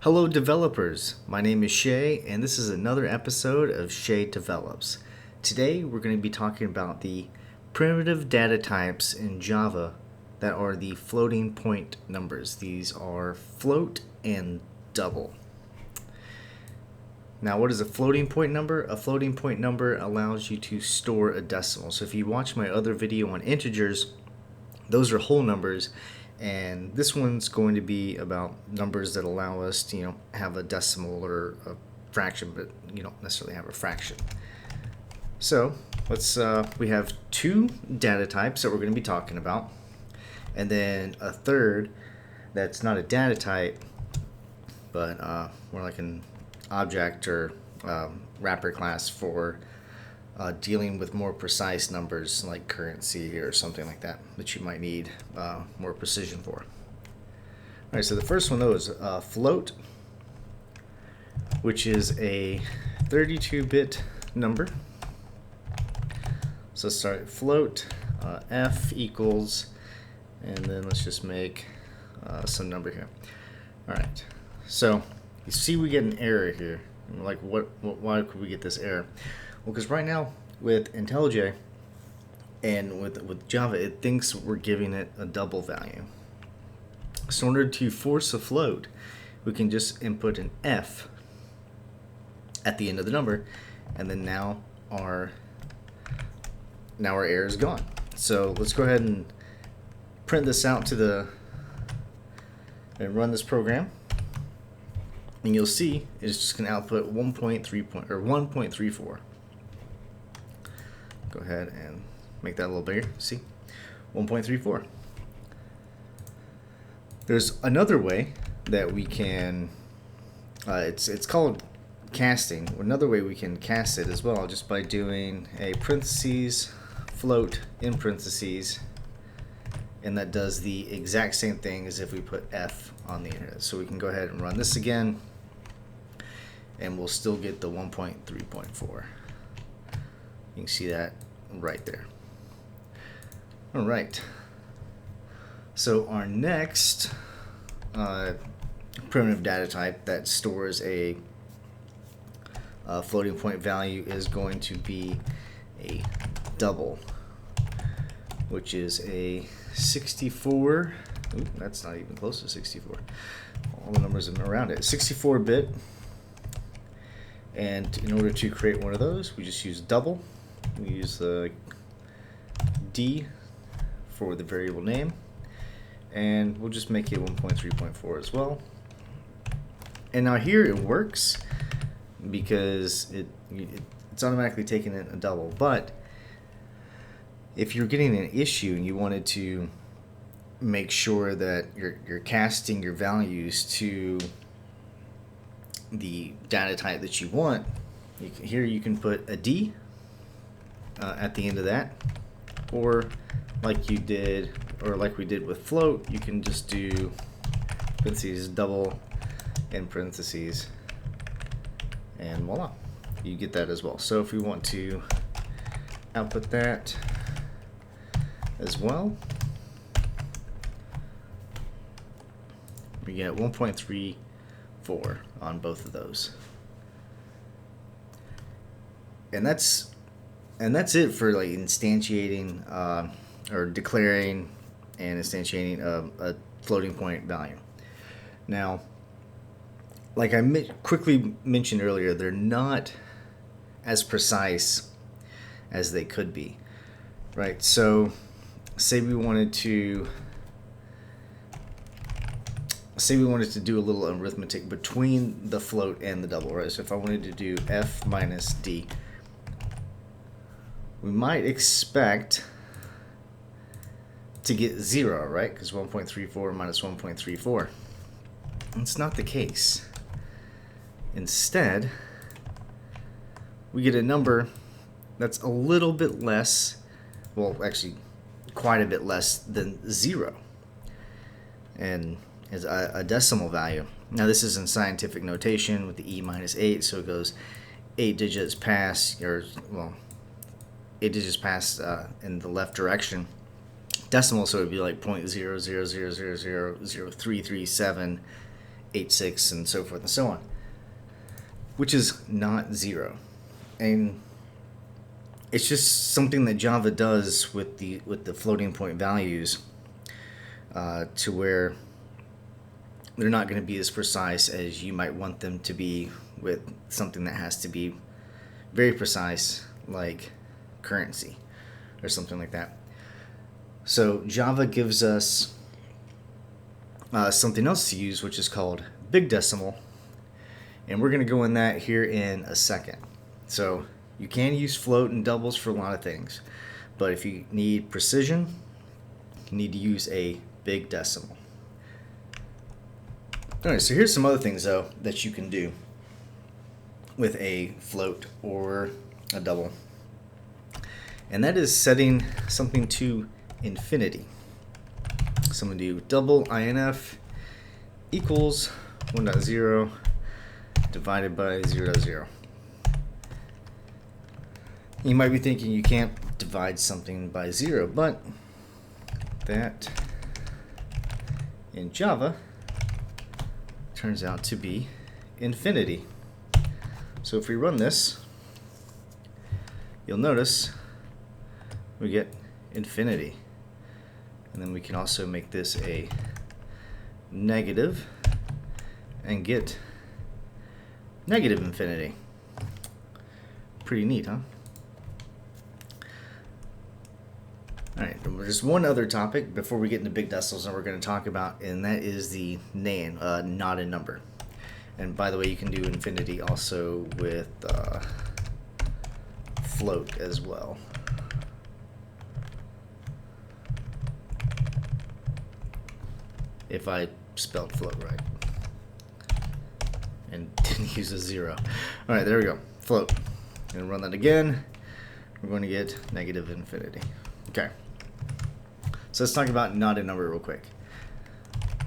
Hello, developers. My name is Shay, and this is another episode of Shay Develops. Today, we're going to be talking about the primitive data types in Java that are the floating point numbers. These are float and double. Now, what is a floating point number? A floating point number allows you to store a decimal. So if you watch my other video on integers, those are whole numbers. And this one's going to be about numbers that allow us to, have a decimal or a fraction, but you don't necessarily have a fraction. So we have two data types that we're going to be talking about, and then a third that's not a data type, but more like an object or wrapper class for dealing with more precise numbers like currency or something like that you might need more precision for. All right, so the first one though is float, which is a 32-bit number. So let's start float f equals, and then let's just make some number here. All right, so you see we get an error here. Like why could we get this error? Well, because right now with IntelliJ and with Java, it thinks we're giving it a double value. So in order to force a float, we can just input an F at the end of the number, and then now our error is gone. So let's go ahead and print this out and run this program. And you'll see it's just going to output 1.34. Go ahead and make that a little bigger. See, 1.34. There's another way that we can. It's called casting. Another way we can cast it as well, just by doing a parentheses float in parentheses, and that does the exact same thing as if we put F on the internet. So we can go ahead and run this again, and we'll still get the 1.3.4. You can see that right there. All right. So our next primitive data type that stores a floating point value is going to be a double, which is a 64. Ooh, that's not even close to 64. All the numbers around it. 64-bit. And in order to create one of those, we just use double. We use the D for the variable name, and we'll just make it 1.3.4 as well. And now here it works because it's automatically taking it a double. But if you're getting an issue and you wanted to make sure that you're casting your values to the data type that you want, here you can put a D at the end of that, or like we did with float, you can just do parentheses double in parentheses, and voila, you get that as well. So if we want to output that as well, we get 1.34 on both of those. And that's it for like instantiating or declaring and instantiating a floating point value. Now, like I quickly mentioned earlier, they're not as precise as they could be, right? So say we wanted to do a little arithmetic between the float and the double, right? So if I wanted to do F minus D, we might expect to get 0, right? Because 1.34 minus 1.34. It's not the case. Instead, we get a number that's a little bit less, well, actually quite a bit less than 0, and is a decimal value. Now this is in scientific notation with the E minus 8, so it goes 8 digits past, in the left direction. Decimal, so it would be like 0.000000337 0.86 and so forth and so on, which is not 0. And it's just something that Java does with the floating point values, to where they're not going to be as precise as you might want them to be with something that has to be very precise, like currency or something like that. So Java gives us something else to use, which is called big decimal, and we're going to go in that here in a second. So you can use float and doubles for a lot of things, but if you need precision, you need to use a big decimal. Alright, so here's some other things though that you can do with a float or a double, and that is setting something to infinity. So I'm going to do double INF equals 1.0 divided by 0.0. You might be thinking you can't divide something by 0, but that in Java turns out to be infinity. So if we run this, you'll notice we get infinity. And then we can also make this a negative and get negative infinity. Pretty neat, huh? Alright, there's one other topic before we get into big decimals that we're going to talk about, and that is the nan, not a number. And by the way, you can do infinity also with float as well. If I spelled float right and didn't use a 0. Alright, there we go. Float. I'm going to run that again. We're going to get negative infinity. Okay. So let's talk about not a number real quick.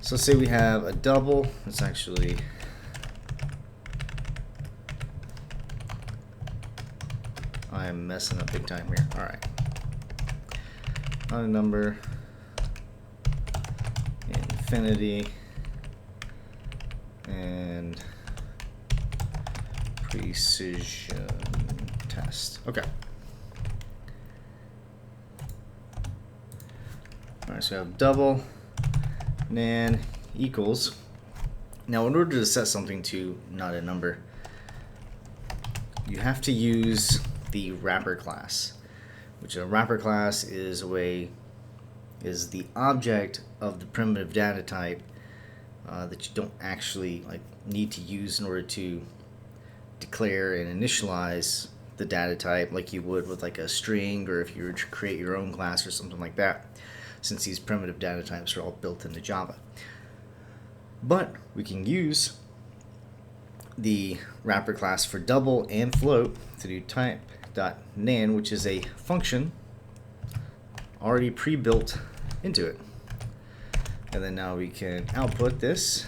So say we have a double. It's actually I'm messing up big time here. Alright. Not a number. Infinity. And precision test. Okay. Alright, so we have double nan equals. Now in order to set something to not a number, you have to use the wrapper class, which a wrapper class is the object of the primitive data type that you don't actually need to use in order to declare and initialize the data type like you would with like a string, or if you were to create your own class or something like that, since these primitive data types are all built into Java. But we can use the wrapper class for double and float to do type.nan, which is a function already pre-built into it. And then now we can output this.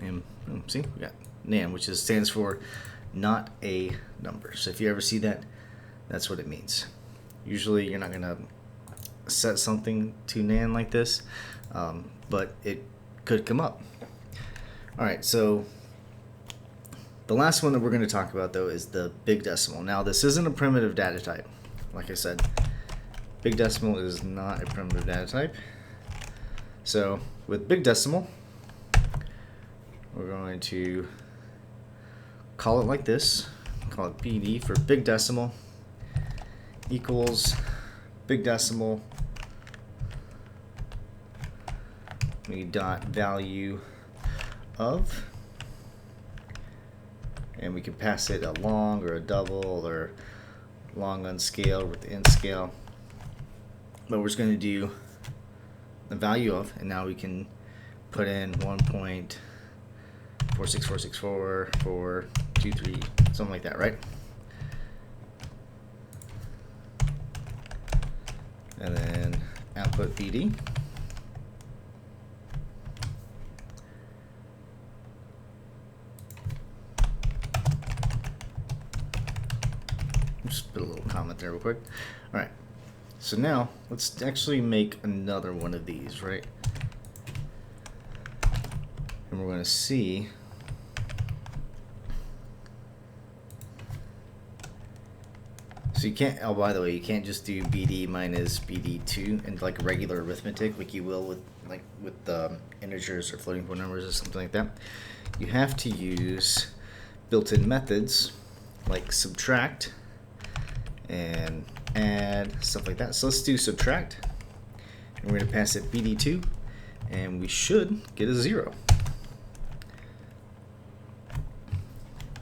And see, we got nan, which stands for not a number. So if you ever see that, that's what it means. Usually you're not going to set something to nan like this, but it could come up. Alright, so the last one that we're going to talk about though is the big decimal. Now this isn't a primitive data type. Like I said, big decimal is not a primitive data type. So with big decimal, we're going to call it like this. Call it BD for big decimal equals big decimal we dot value of, and we can pass it a long or a double or long unscaled with the in scale, but we're just going to do the value of, and now we can put in 1.46464.423, something like that, right? And then output BD. Just put a little comment there real quick. All right. So now let's actually make another one of these, right? And we're going to see so you can't, oh by the way, you can't just do BD minus BD2 and like regular arithmetic like you will with integers or floating point numbers or something like that. You have to use built-in methods like subtract and add, stuff like that. So let's do subtract, and we're going to pass it BD2, and we should get a 0.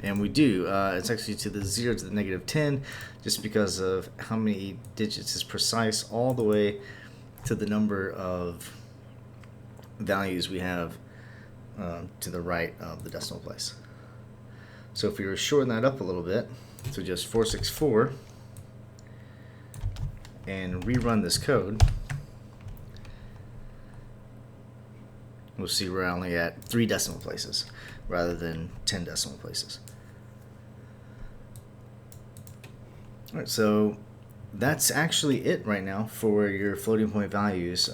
And we do. It's actually to the 0 to the negative 10, just because of how many digits is precise all the way to the number of values we have to the right of the decimal place. So if we were to shorten that up a little bit to just 464 and rerun this code, we'll see we're only at 3 decimal places rather than 10 decimal places. Alright, so that's actually it right now for your floating point values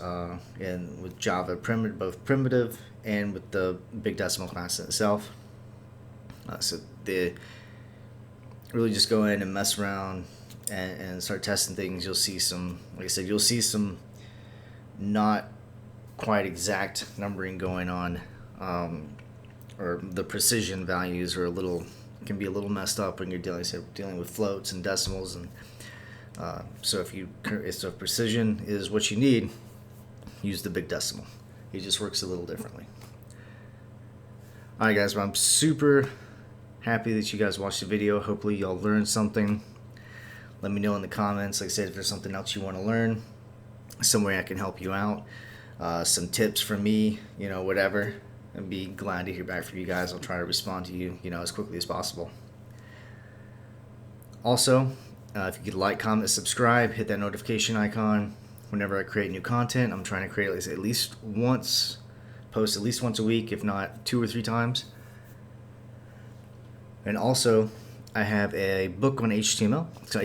and with Java, both primitive and with the big decimal class itself. So the really just go in and mess around and start testing things. You'll see some, like I said, you'll see some not quite exact numbering going on, or the precision values are can be a little messed up when you're dealing with floats and decimals, and so if precision is what you need, use the big decimal. It just works a little differently. Alright guys, well, I'm super happy that you guys watched the video. Hopefully y'all learned something. Let me know in the comments, like I said, if there's something else you want to learn, some way I can help you out, some tips from me, whatever. I'd be glad to hear back from you guys. I'll try to respond to you, as quickly as possible. Also, if you could like, comment, subscribe, hit that notification icon whenever I create new content. I'm trying to create post at least once a week, if not 2 or 3 times. And also, I have a book on HTML. It's an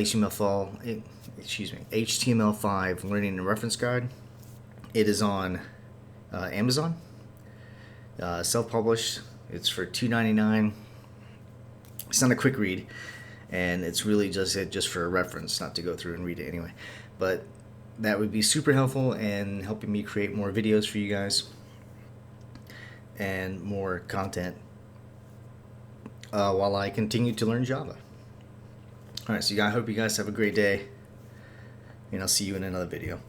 HTML5 Learning and Reference Guide. It is on Amazon. Self-published. It's for $2.99. It's not a quick read, and it's really just for a reference, not to go through and read it anyway. But that would be super helpful in helping me create more videos for you guys and more content while I continue to learn Java. Alright, so I hope you guys have a great day, and I'll see you in another video.